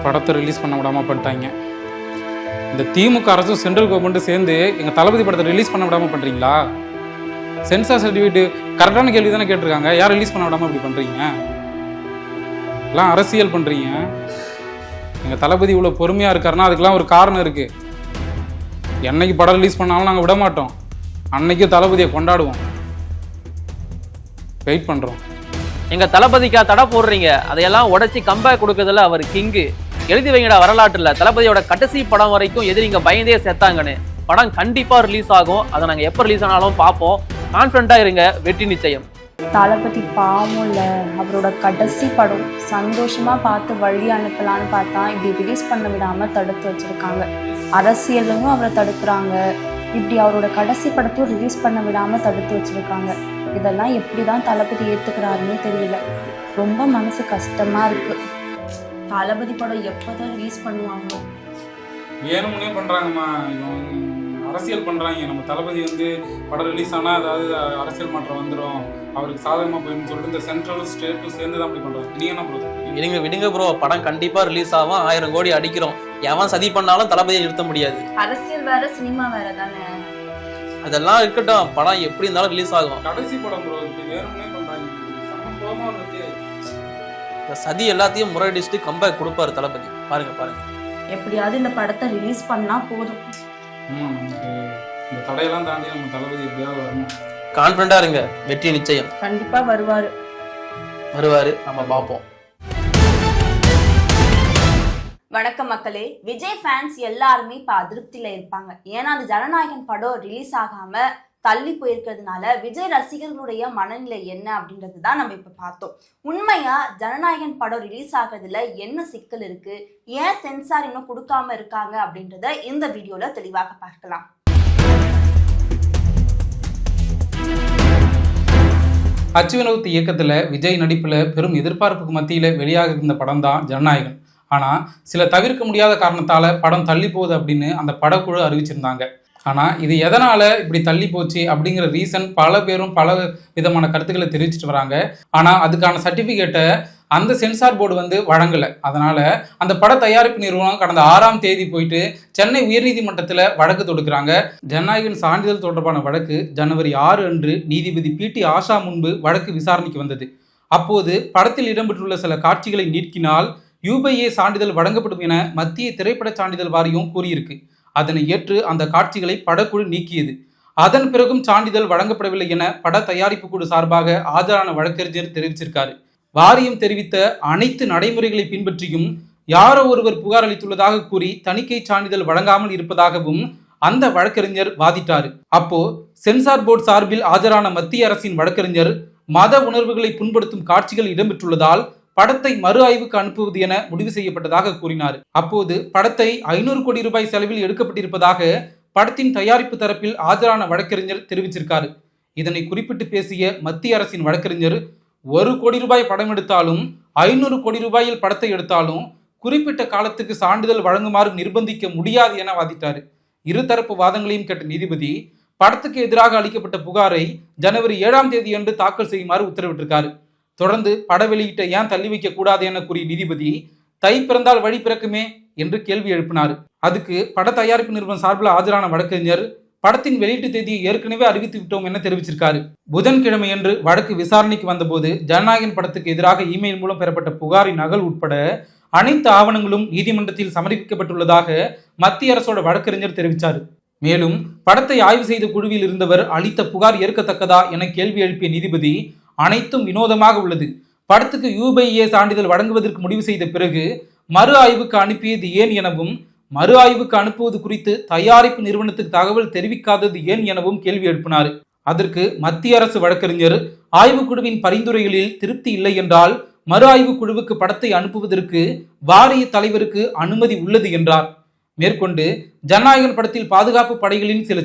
படத்தை ரிலீஸ் பண்ண விடாமல் பண்ணிட்டாங்க. இந்த திமுக அரசும் சென்ட்ரல் கவர்மெண்ட்டும் சேர்ந்து எங்கள் தளபதி படத்தை ரிலீஸ் பண்ண விடாமல் பண்ணுறீங்களா? சென்சார் சர்டிஃபிகேட் கரெக்டான கேள்வி தானே கேட்டிருக்காங்க. யார் ரிலீஸ் பண்ண விடாமல் இப்படி பண்ணுறீங்க? எல்லாம் அரசியல் பண்ணுறீங்க. எங்கள் தளபதி இவ்வளோ பொறுமையாக இருக்காருன்னா அதுக்கெல்லாம் ஒரு காரணம் இருக்குது. என்னைக்கு படம் ரிலீஸ் பண்ணாலும் நாங்கள் விட மாட்டோம். அன்னைக்கு தளபதியை கொண்டாடுவோம். வெயிட் பண்ணுறோம். எங்கள் தளபதிக்கா தடை போடுறீங்க, அதையெல்லாம் உடச்சி கம்பேக் கொடுக்கறதுல அவர் கிங்கு. எழுதி வைங்கடா வரலாற்றுல தளபதியோட கடைசி படம் வரைக்கும் எதிரிங்க பயந்தே சேர்த்தாங்கன்னு. படம் கண்டிப்பாக ரிலீஸ் ஆகும். அதை நாங்கள் எப்போ ரிலீஸ் ஆனாலும் பார்ப்போம். கான்ஃபிடண்ட்டாக இருங்க, வெற்றி நிச்சயம். தளபதி பாவம் இல்லை, அவரோட கடைசி படம் சந்தோஷமாக பார்த்து வழி அனுப்பலான்னு பார்த்தா இப்படி ரிலீஸ் பண்ண விடாமல் தடுத்து வச்சுருக்காங்க. அரசியலும் அவரை தடுக்கிறாங்க, இப்படி அவரோட கடைசி படத்தையும் ரிலீஸ் பண்ண விடாமல் தடுத்து வச்சுருக்காங்க. இதெல்லாம் எப்படி தான் தளபதி ஏற்றுக்கிறாருன்னு தெரியல. ரொம்ப மனசு கஷ்டமாக இருக்குது. தளபதி படம் எப்போ தான் ரிலீஸ் பண்ணுவாங்க? வேணும்னே பண்ணுறாங்கம்மா, அரசியல் பண்ணுறாங்க. நம்ம தளபதி படம் ரிலீஸ் ஆனால் அதாவது அரசியல் மாற்றம் வந்துடும், அவருக்கு சாதகமாக போயிடும்னு சொல்லிட்டு இந்த சென்ட்ரலும் ஸ்டேட்டும் சேர்ந்து தான் அப்படி பண்ணுறாங்க. நீங்கள் என்ன ப்ரோ? விடுங்க ப்ரோ, படம் கண்டிப்பாக ரிலீஸ் ஆகும். 1000 கோடி அடிக்கிறோம். எவன் சதி பண்ணாலும் தளபதியை நிறுத்த முடியாது. அரசியல் வேற, சினிமா வேற தானே. அதெல்லாம் இருக்கட்டும், படம் எப்படி இருந்தாலும் ரிலீஸ் ஆகும். கடைசி படம் ப்ரோ, இப்படி வேணும்னே பண்ணுறாங்க. இந்த சதி எல்லாத்தையும் முறையடிச்சுட்டு கம்பேக் கொடுப்பாரு தளபதி. பாருங்க. எப்படியாவது இந்த படத்தை ரிலீஸ் பண்ணா போதும். இந்த தடையெல்லாம் தாண்டி நம்ம தளபதி எப்படியாவது வரணும். கான்ஃபிடண்டா இருங்க, வெற்றி நிச்சயம். கண்டிப்பா வருவாரு. நம்ம பார்ப்போம். வணக்கம் மக்களே. விஜய் ஃபேன்ஸ் எல்லாருமே இப்ப அதிருப்தியில இருப்பாங்க. ஏன்னா அந்த ஜனநாயகன் படம் ரிலீஸ் ஆகாம தள்ளி போயிருக்கிறதுனால விஜய் ரசிகர்களுடைய மனநிலை என்ன அப்படின்றது தான் நம்ம இப்ப பார்த்தோம். உண்மையா ஜனநாயகன் படம் ரிலீஸ் ஆகிறதுல என்ன சிக்கல் இருக்கு, ஏன் சென்சார் இன்னும் கொடுக்காம இருக்காங்க அப்படின்றத இந்த வீடியோல தெளிவாக பார்க்கலாம். அச்சுவினோத் இயக்கத்தில் விஜய் நடிப்பில் பெரும் எதிர்பார்ப்புக்கு மத்தியில் வெளியாக இருந்த படம் தான் ஜனநாயகன். ஆனால் சில தவிர்க்க முடியாத காரணத்தால் படம் தள்ளி போகுது அப்படின்னு அந்த படக்குழு அறிவிச்சிருந்தாங்க. ஆனால் இது எதனால் இப்படி தள்ளி போச்சு அப்படிங்கிற ரீசன் பல பேரும் பல விதமான கருத்துக்களை தெரிவிச்சிட்டு வராங்க. ஆனால் அதுக்கான சர்டிஃபிகேட்டை அந்த சென்சார் போர்டு வழங்கலை. அதனால் அந்த பட தயாரிப்பு நிறுவனம் கடந்த 6ஆம் தேதி போயிட்டு சென்னை உயர்நீதிமன்றத்தில் வழக்கு தொடுக்கிறாங்க. ஜனநாயகன் சான்றிதழ் தொடர்பான வழக்கு ஜனவரி 6 அன்று நீதிபதி PT ஆஷா முன்பு வழக்கு விசாரணைக்கு வந்தது. அப்போது படத்தில் இடம்பெற்றுள்ள சில காட்சிகளை நீக்கினால் UBA சான்றிதழ் வழங்கப்படும் என மத்திய திரைப்பட சான்றிதழ் வாரியம் கூறியிருக்கு. அதனை ஏற்று அந்த காட்சிகளை படக்குழு நீக்கியது. அதன் பிறகும் சான்றிதழ் வழங்கப்படவில்லை என பட தயாரிப்பு குழு சார்பாக ஆஜரான வழக்கறிஞர் தெரிவிச்சிருக்காரு. வாரியம் தெரிவித்த அனைத்து நடைமுறைகளை பின்பற்றியும் யாரோ ஒருவர் புகார் அளித்துள்ளதாக கூறி தணிக்கை சான்றிதழ் வழங்காமல் இருப்பதாகவும் அந்த வழக்கறிஞர் வாதிட்டாரு. அப்போ சென்சார் போர்டு சார்பில் ஆஜரான மத்திய அரசின் வழக்கறிஞர் மத உணர்வுகளை புண்படுத்தும் காட்சிகள் இடம்பெற்றுள்ளதால் படத்தை மறு ஆய்வுக்கு அனுப்புவது என முடிவு செய்யப்பட்டதாக கூறினார். அப்போது படத்தை 500 கோடி ரூபாய் செலவில் எடுக்கப்பட்டிருப்பதாக படத்தின் தயாரிப்பு தரப்பில் ஆஜரான வழக்கறிஞர் தெரிவிச்சிருக்காரு. இதனை குறிப்பிட்டு பேசிய மத்திய அரசின் வழக்கறிஞர் 1 கோடி ரூபாய் படம் எடுத்தாலும் 500 கோடி ரூபாயில் படத்தை எடுத்தாலும் குறிப்பிட்ட காலத்துக்கு சான்றிதழ் வழங்குமாறு நிர்பந்திக்க முடியாது என வாதிட்டார். இருதரப்பு வாதங்களையும் கேட்ட நீதிபதி படத்துக்கு எதிராக அளிக்கப்பட்ட புகாரை ஜனவரி 7ஆம் தேதி அன்று தாக்கல் செய்யுமாறு உத்தரவிட்டிருக்காரு. தொடர்ந்து பட வெளியீட்டை ஏன் தள்ளி வைக்க கூடாது என கூறிய நீதிபதி தை பிறந்தால் வழி பிறக்குமே என்று கேள்வி எழுப்பினார். அதுக்கு பட தயாரிப்பு நிறுவனம் சார்பில் ஆஜரான வழக்கறிஞர் படத்தின் வெளியீட்டு தேதியை ஏற்கனவே அறிவித்து விட்டோம் என தெரிவிச்சிருக்காரு. புதன்கிழமையன்று வழக்கு விசாரணைக்கு வந்தபோது ஜனநாயகன் படத்துக்கு எதிராக இமெயில் மூலம் பெறப்பட்ட புகாரின் நகல் உட்பட அனைத்து ஆவணங்களும் நீதிமன்றத்தில் சமர்ப்பிக்கப்பட்டுள்ளதாக மத்திய அரசோட வழக்கறிஞர் தெரிவித்தார். மேலும் படத்தை ஆய்வு செய்த குழுவில் இருந்தவர் அளித்த புகார் ஏற்கத்தக்கதா என கேள்வி எழுப்பிய நீதிபதி அனைத்தும் வினோதமாக உள்ளது, படத்துக்கு UBA சான்றிதழ் வழங்குவதற்கு முடிவு செய்த பிறகு மறு ஆய்வுக்கு அனுப்பியது ஏன் எனவும் மறு ஆய்வுக்கு அனுப்புவது குறித்து தயாரிப்பு நிறுவனத்துக்கு தகவல் தெரிவிக்காதது ஏன் எனவும் கேள்வி எழுப்பினார். அதற்கு மத்திய அரசு வழக்கறிஞர் ஆய்வுக்குழுவின் பரிந்துரைகளில் திருப்தி இல்லை என்றால் மறு ஆய்வு குழுவுக்கு படத்தை அனுப்புவதற்கு வாரிய தலைவருக்கு அனுமதி உள்ளது என்றார். மேற்கொண்டு ஜனநாயகன் படத்தில் பாதுகாப்பு படைகளின் சில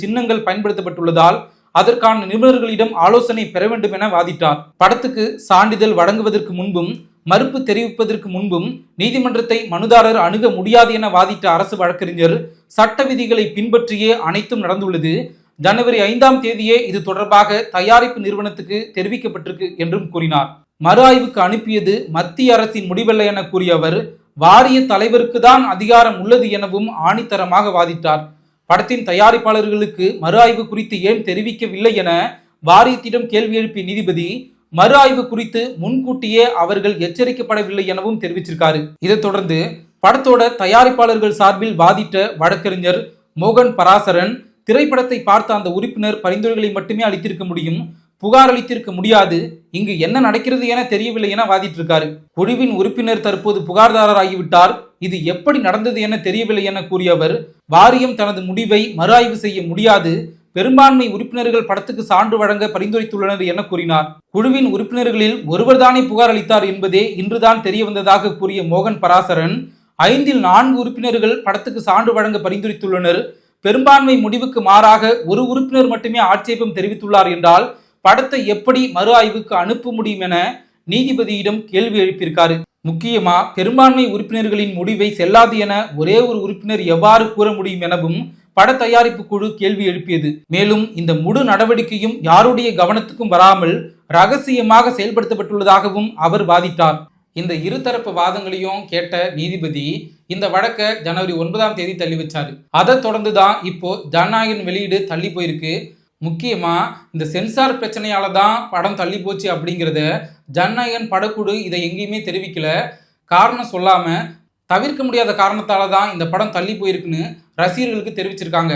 சின்னங்கள் பயன்படுத்தப்பட்டுள்ளதால் அதற்கான நிபுணர்களிடம் ஆலோசனை பெற வேண்டும் என வாதிட்டார். படத்துக்கு சான்றிதழ் வழங்குவதற்கு முன்பும் மறுப்பு தெரிவிப்பதற்கு முன்பும் நீதிமன்றத்தை மனுதாரர் அணுக முடியாது என வாதிட்ட அரசு வழக்கறிஞர் சட்ட விதிகளை பின்பற்றியே அனைத்தும் நடந்துள்ளது, ஜனவரி 5ஆம் தேதியே இது தொடர்பாக தயாரிப்பு நிறுவனத்துக்கு தெரிவிக்கப்பட்டிருக்கு என்றும் கூறினார். மறு ஆய்வுக்கு அனுப்பியது மத்திய அரசின் முடிவல்ல என கூறிய அவர், வாரிய தலைவருக்கு தான் அதிகாரம் உள்ளது எனவும் ஆணித்தரமாக வாதிட்டார். படத்தின் தயாரிப்பாளர்களுக்கு மறு ஆய்வு குறித்து ஏன் தெரிவிக்கவில்லை என வாரியத்திடம் கேள்வி எழுப்பிய நீதிபதி, மறு ஆய்வு குறித்து முன்கூட்டியே அவர்கள் எச்சரிக்கப்படவில்லை எனவும் தெரிவிச்சிருக்காரு. இதைத் தொடர்ந்து படத்தோட தயாரிப்பாளர்கள் சார்பில் வாதிட்ட வழக்கறிஞர் மோகன் பராசரன், திரைப்படத்தை பார்த்த அந்த உறுப்பினர் பரிந்துரைகளை மட்டுமே அளித்திருக்க முடியும், புகார் அளித்திருக்க முடியாது, இங்கு என்ன நடக்கிறது என தெரியவில்லை என வாதிட்டு இருக்காரு. குழுவின் உறுப்பினர் தற்போது புகார்தாரராகிவிட்டார், இது எப்படி நடந்தது என தெரியவில்லை என கூறிய அவர், வாரியம் தனது முடிவை மறு ஆய்வு செய்ய முடியாது, பெரும்பான்மை உறுப்பினர்கள் படத்துக்கு சான்று வழங்க பரிந்துரைத்துள்ளனர் என கூறினார். குழுவின் உறுப்பினர்களில் ஒருவர்தானே புகார் அளித்தார் என்பதே இன்றுதான் தெரிய வந்ததாக கூறிய மோகன் பராசரன், 5இல் 4 உறுப்பினர்கள் படத்துக்கு சான்று வழங்க பரிந்துரைத்துள்ளனர், பெரும்பான்மை முடிவுக்கு மாறாக ஒரு உறுப்பினர் மட்டுமே ஆட்சேபம் தெரிவித்துள்ளார் என்றால் படத்தை எப்படி மறு ஆய்வுக்கு அனுப்ப முடியும் என நீதிபதியிடம் கேள்வி எழுப்பியிருக்காரு. முக்கியமா பெரும்பான்மை உறுப்பினர்களின் முடிவை செல்லாது என ஒரே ஒரு உறுப்பினர் எவ்வாறு கூற முடியும் எனவும் பட தயாரிப்பு குழு கேள்வி எழுப்பியது. மேலும் இந்த முழு நடவடிக்கையும் யாருடைய கவனத்துக்கும் வராமல் ரகசியமாக செயல்படுத்தப்பட்டுள்ளதாகவும் அவர் வாதிட்டார். இந்த இருதரப்பு வாதங்களையும் கேட்ட நீதிபதி இந்த வழக்கை ஜனவரி 9ஆம் தேதி தள்ளி வச்சாரு. அதை தொடர்ந்து தான் இப்போ ஜனநாயகன் வெளியீடு தள்ளி போயிருக்கு. முக்கியமா இந்த சென்சார் பிரச்சனையால தான் படம் தள்ளி போச்சு அப்படிங்கிறத ஜனநாயகன் படக்குழு இதை எங்கேயுமே தெரிவிக்கல. காரணம் சொல்லாம தவிர்க்க முடியாத காரணத்தால தான் இந்த படம் தள்ளி போயிருக்குன்னு ரசிகர்களுக்கு தெரிவிச்சிருக்காங்க.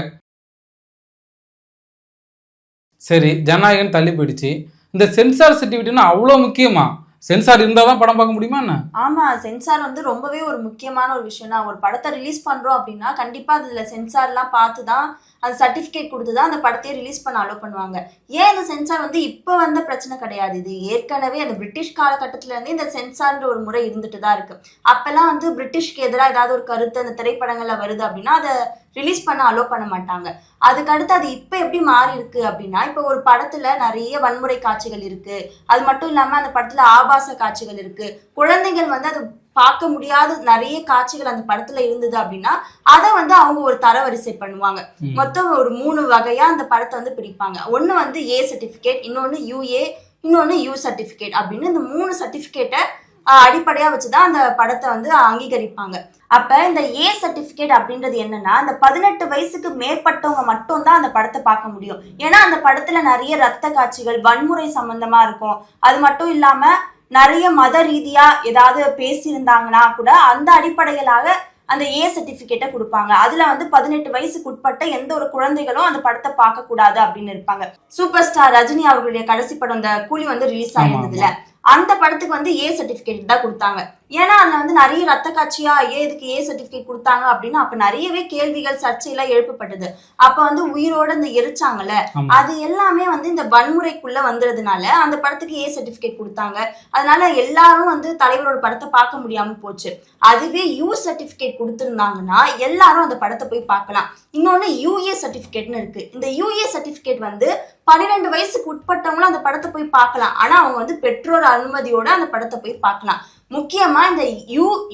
சரி, ஜனநாயகன் தள்ளி போயிடுச்சு, இந்த சென்சார் சர்டிஃபிகேட்னா அவ்வளோ முக்கியமா? சென்சார் இருந்தால் தான் படம் பார்க்க முடியுமா என்ன? ஆமா, சென்சார் வந்து ரொம்பவே ஒரு முக்கியமான ஒரு விஷயம் தான். ஒரு படத்தை ரிலீஸ் பண்றோம் அப்படின்னா கண்டிப்பா அதுல சென்சார்லாம் பார்த்து தான், அந்த சர்டிஃபிகேட் கொடுத்து தான் அந்த படத்தையே ரிலீஸ் பண்ண அலோவ் பண்ணுவாங்க. ஏன் இந்த சென்சார் வந்து இப்போ வந்த பிரச்சனை கிடையாது, இது ஏற்கனவே அந்த பிரிட்டிஷ் காலகட்டத்துல இருந்து இந்த சென்சார்ன்ற ஒரு முறை இருந்துட்டு தான் இருக்கு. அப்பெல்லாம் வந்து பிரிட்டிஷ்க்கு எதிராக ஏதாவது ஒரு கருத்து அந்த திரைப்படங்கள்ல வருது அப்படின்னா அதை ரிலீஸ் பண்ண அலோவ் பண்ண மாட்டாங்க. அதுக்கடுத்து அது இப்போ எப்படி மாறி இருக்கு அப்படின்னா, இப்போ ஒரு படத்துல நிறைய வன்முறை காட்சிகள் இருக்கு, அது மட்டும் இல்லாம அந்த படத்துல ஆபாச காட்சிகள் இருக்கு, குழந்தைகள் வந்து அது பார்க்க முடியாத நிறைய காட்சிகள் அந்த படத்துல இருந்தது அப்படின்னா அதை வந்து அவங்க ஒரு தரவரிசை பண்ணுவாங்க. மொத்தம் ஒரு 3 வகையா அந்த படத்தை வந்து பிரிப்பாங்க. ஒன்னு வந்து ஏ சர்டிபிகேட், இன்னொன்னு யூஏ, இன்னொன்னு யூ சர்டிபிகேட் அப்படின்னு இந்த 3 சர்டிபிகேட்டை அடிப்படையா வச்சுதான் அந்த படத்தை வந்து அங்கீகரிப்பாங்க. அப்ப இந்த ஏ சர்டிபிகேட் அப்படின்றது என்னன்னா, அந்த 18 வயசுக்கு மேற்பட்டவங்க மட்டும் தான் அந்த படத்தை பார்க்க முடியும். ஏன்னா அந்த படத்துல நிறைய ரத்த காட்சிகள், வன்முறை சம்பந்தமா இருக்கும். அது மட்டும் இல்லாம நிறைய மத ரீதியா ஏதாவது பேசியிருந்தாங்கன்னா கூட அந்த அடிப்படையிலாக அந்த ஏ சர்டிபிகேட்டை கொடுப்பாங்க. அதுல வந்து 18 வயசுக்கு உட்பட்ட எந்த ஒரு குழந்தைகளும் அந்த படத்தை பார்க்க கூடாது அப்படின்னு இருப்பாங்க. சூப்பர் ஸ்டார் ரஜினி அவர்களுடைய கடைசி படம் இந்த கூலி வந்து ரிலீஸ் ஆயிருந்ததுல, அந்த படத்துக்கு வந்து ஏ சர்டிபிகேட் தான் கொடுத்தாங்க. ஏன்னா அதுல வந்து நிறைய ரத்த காட்சியா இதுக்கு ஏ சர்டிபிகேட் கொடுத்தாங்க அப்படின்னு அப்ப நிறையவே கேள்விகள், சர்ச்சையெல்லாம் எழுப்பப்பட்டது. அப்ப வந்து உயிரோட இந்த எரிச்சாங்கல்ல, அது எல்லாமே வந்து இந்த வன்முறைக்குள்ள வந்துறதுனால அந்த படத்துக்கு ஏ சர்டிபிகேட் கொடுத்தாங்க. அதனால எல்லாரும் வந்து தலைவரோட படத்தை பார்க்க முடியாம போச்சு. அதுவே யூ சர்டிபிகேட் கொடுத்துருந்தாங்கன்னா எல்லாரும் அந்த படத்தை போய் பார்க்கலாம். இன்னொன்னு யூஏ சர்டிபிகேட்னு இருக்கு. இந்த யூஏ சர்டிபிகேட் வந்து 12 வயசுக்கு உட்பட்டவங்களும் அந்த படத்தை போய் பார்க்கலாம். ஆனா அவங்க வந்து பெற்றோர் அனுமதியோட அந்த படத்தை போய் பார்க்கலாம். முக்கியமா இந்த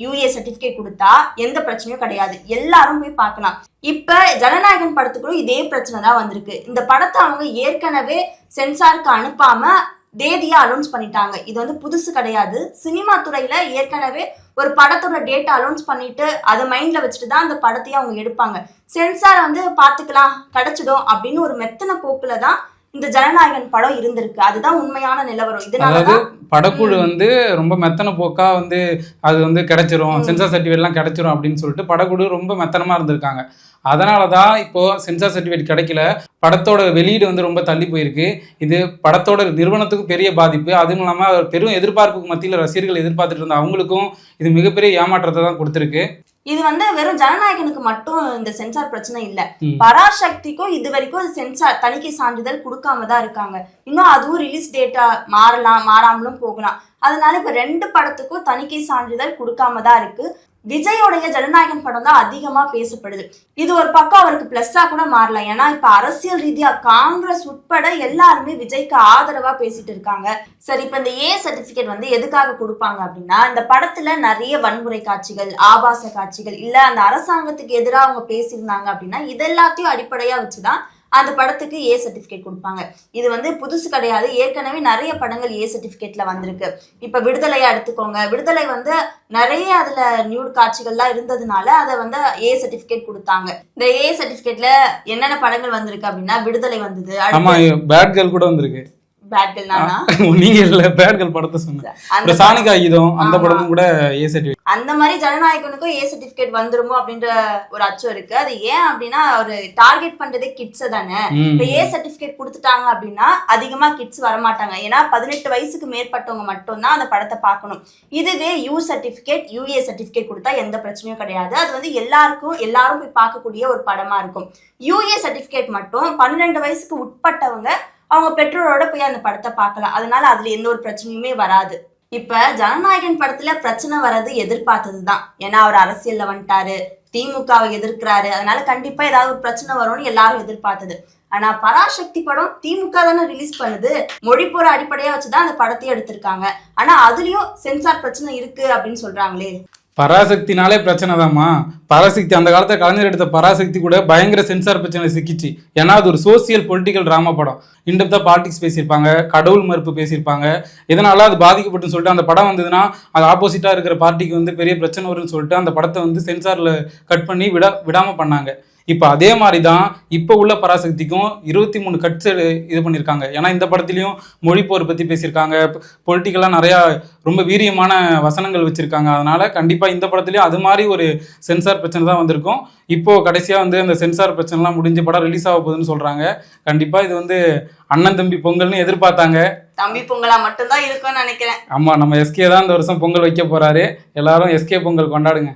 யூஏ சர்டிபிகேட் கொடுத்தா எந்த பிரச்சனையும் கிடையாது, எல்லாரும் போய் பார்க்கலாம். இப்ப ஜனநாயகன் படத்துக்குள்ள இதே பிரச்சனை தான் வந்திருக்கு. இந்த படத்தை அவங்க ஏற்கனவே சென்சாருக்கு அனுப்பாம தேதியா அனௌன்ஸ் பண்ணிட்டாங்க. இது வந்து புதுசு கிடையாது. சினிமா துறையில ஏற்கனவே ஒரு படத்தோட டேட்டா அனௌன்ஸ் பண்ணிட்டு அதை மைண்ட்ல வச்சுட்டு தான் அந்த படத்தையே அவங்க எடுப்பாங்க. சென்சார் வந்து பாத்துக்கலாம், கிடைச்சிடும் அப்படின்னு ஒரு மெத்தன போக்குல தான் இந்த ஜனநாயகன் படம் இருந்திருக்கு. அதுதான் உண்மையான நிலவரம். இதனாலதான் படக்குழு வந்து ரொம்ப மெத்தன போக்கா வந்து அது வந்து கிடைச்சிரும், சென்சார் சர்டிஃபிகேட் எல்லாம் கிடைச்சிரும் அப்படின்னு சொல்லிட்டு படக்குழு ரொம்ப மெத்தனமா இருந்திருக்காங்க. அதனாலதான் இப்போ சென்சார் சர்டிஃபிகேட் கிடைக்கல, படத்தோட வெளியீடு வந்து ரொம்ப தள்ளி போயிருக்கு. இது படத்தோட நிறுவனத்துக்கும் பெரிய பாதிப்பு. அதுவும் இல்லாம பெரும் எதிர்பார்ப்புக்கு மத்தியில் ரசிகர்கள் எதிர்பார்த்துட்டு இருந்த அவங்களுக்கும் இது மிகப்பெரிய ஏமாற்றத்தை தான் கொடுத்துருக்கு. இது வந்து வெறும் ஜனநாயகனுக்கு மட்டும் இந்த சென்சார் பிரச்சனை இல்ல, பராசக்திக்கும் இது வரைக்கும் சென்சார் தணிக்கை சான்றிதழ் கொடுக்காம தான் இருக்காங்க. இன்னும் அதுவும் ரிலீஸ் டேட்டா மாறலாம், மாறாமலும் போகலாம். அதனால இப்ப 2 படத்துக்கும் தணிக்கை சான்றிதழ் கொடுக்காம தான் இருக்கு. விஜயோடைய ஜனநாயகன் படம் தான் அதிகமா பேசப்படுது. இது ஒரு பக்கம் அவருக்கு பிளஸ்ஸா கூட மாறலாம். ஏன்னா இப்ப அரசியல் ரீதியா காங்கிரஸ் உட்பட எல்லாருமே விஜய்க்கு ஆதரவா பேசிட்டு இருக்காங்க. சரி, இப்ப இந்த ஏ சர்டிபிகேட் வந்து எதுக்காக கொடுப்பாங்க அப்படின்னா, இந்த படத்துல நிறைய வன்முறை காட்சிகள், ஆபாச காட்சிகள், இல்ல அந்த அரசாங்கத்துக்கு எதிராக அவங்க பேசியிருந்தாங்க அப்படின்னா இதெல்லாத்தையும் அடிப்படையா வச்சுதான் அந்த படத்துக்கு ஏ சர்டிபிகேட் கொடுப்பாங்க. இது வந்து புதுசு கிடையாது, ஏற்கனவே நிறைய படங்கள் ஏ சர்டிபிகேட்ல வந்திருக்கு. இப்ப விடுதலையா எடுத்துக்கோங்க, விடுதலை வந்து நிறைய அதுல நியூட் காட்சிகள்லாம் இருந்ததுனால அதை வந்து ஏ சர்டிபிகேட் கொடுத்தாங்க. இந்த ஏ சர்டிபிகேட்ல என்னென்ன படங்கள் வந்திருக்கு அப்படின்னா விடுதலை வந்தது, ஆமா பேட் கேர்ள் கூட வந்திருக்கு. பேட்கள் நானா நீங்க இல்ல பேட் கேர்ள் படத்தை சொன்னேன், சானிகா கீதம் அந்த படமும் கூட ஏ சர்டிபிகேட். அந்த மாதிரி ஜனநாயகனுக்கும் ஏ சர்டிபிகேட் வந்துருமோ அப்படின்ற ஒரு அச்சம் இருக்கு. அது ஏன் அப்படின்னா ஒரு டார்கெட் பண்றதே கிட்ஸ் தானே. இப்ப ஏ சர்டிபிகேட் கொடுத்துட்டாங்க அப்படின்னா அதிகமா கிட்ஸ் வரமாட்டாங்க. ஏன்னா 18 வயசுக்கு மேற்பட்டவங்க மட்டும்தான் அந்த படத்தை பார்க்கணும். இதுவே யூ சர்டிபிகேட் யூஏ சர்டிபிகேட் கொடுத்தா எந்த பிரச்சனையும் கிடையாது. அது வந்து எல்லாரும் போய் பார்க்கக்கூடிய ஒரு படமா இருக்கும். யூஏ சர்டிபிகேட் மட்டும் 12 வயசுக்கு உட்பட்டவங்க அவங்க பெற்றோரோட போய் அந்த படத்தை பார்க்கலாம். அதனால அதுல எந்த ஒரு பிரச்சனையுமே வராது. இப்ப ஜனநாயகன் படத்துல பிரச்சனை வர்றது எதிர்பார்த்ததுதான். ஏன்னா அவர் அரசியல்ல வந்துட்டாரு, திமுகவை எதிர்க்கிறாரு, அதனால கண்டிப்பா ஏதாவது ஒரு பிரச்சனை வரும்னு எல்லாரும் எதிர்பார்த்தது. ஆனா பராசக்தி படம் திமுக தானே ரிலீஸ் பண்ணுது, மொழி போற அடிப்படையா வச்சுதான் அந்த படத்தையே எடுத்திருக்காங்க. ஆனா அதுலயும் சென்சார் பிரச்சனை இருக்கு அப்படின்னு சொல்றாங்களே. பராசக்தினாலே பிரச்சனை தான்மா. பராசக்தி அந்த காலத்துல கலைஞர் எடுத்த பராசக்தி கூட பயங்கர சென்சார் பிரச்சனை சிக்கிச்சு. ஏன்னா அது ஒரு சோசியல் பொலிட்டிக்கல் டிராமா படம். இன்டெப்தா பாலிடிக்ஸ் பேசியிருப்பாங்க, கடவுள் மறுப்பு பேசியிருப்பாங்க. இதனால அது பாதிக்கப்பட்டுன்னு சொல்லிட்டு அந்த படம் வந்ததுன்னா அது ஆப்போசிட்டா இருக்கிற பார்ட்டிக்கு வந்து பெரிய பிரச்சனை வரும்னு சொல்லிட்டு அந்த படத்தை வந்து சென்சார்ல கட் பண்ணி விடாம பண்ணாங்க. இப்போ அதே மாதிரி தான் இப்போ உள்ள பராசக்திக்கும் 23 கட்ஸ் இது பண்ணியிருக்காங்க. ஏன்னா இந்த படத்துலையும் மொழிப்போர் பற்றி பேசியிருக்காங்க, பொலிட்டிக்கலாக நிறையா ரொம்ப வீரியமான வசனங்கள் வச்சுருக்காங்க. அதனால் கண்டிப்பாக இந்த படத்துலையும் அது மாதிரி ஒரு சென்சார் பிரச்சனை தான் வந்திருக்கும். இப்போது கடைசியாக வந்து அந்த சென்சார் பிரச்சனைலாம் முடிஞ்ச படம் ரிலீஸ் ஆக போகுதுன்னு சொல்கிறாங்க. கண்டிப்பாக இது வந்து அண்ணன் தம்பி பொங்கல்னு எதிர்பார்த்தாங்க. தம்பி பொங்கலா மட்டும்தான் இருக்கும்னு நினைக்கிறேன். ஆமாம், நம்ம எஸ்கே தான் இந்த வருஷம் பொங்கல் வைக்க போகிறாரு. எல்லாரும் எஸ்கே பொங்கல் கொண்டாடுங்க.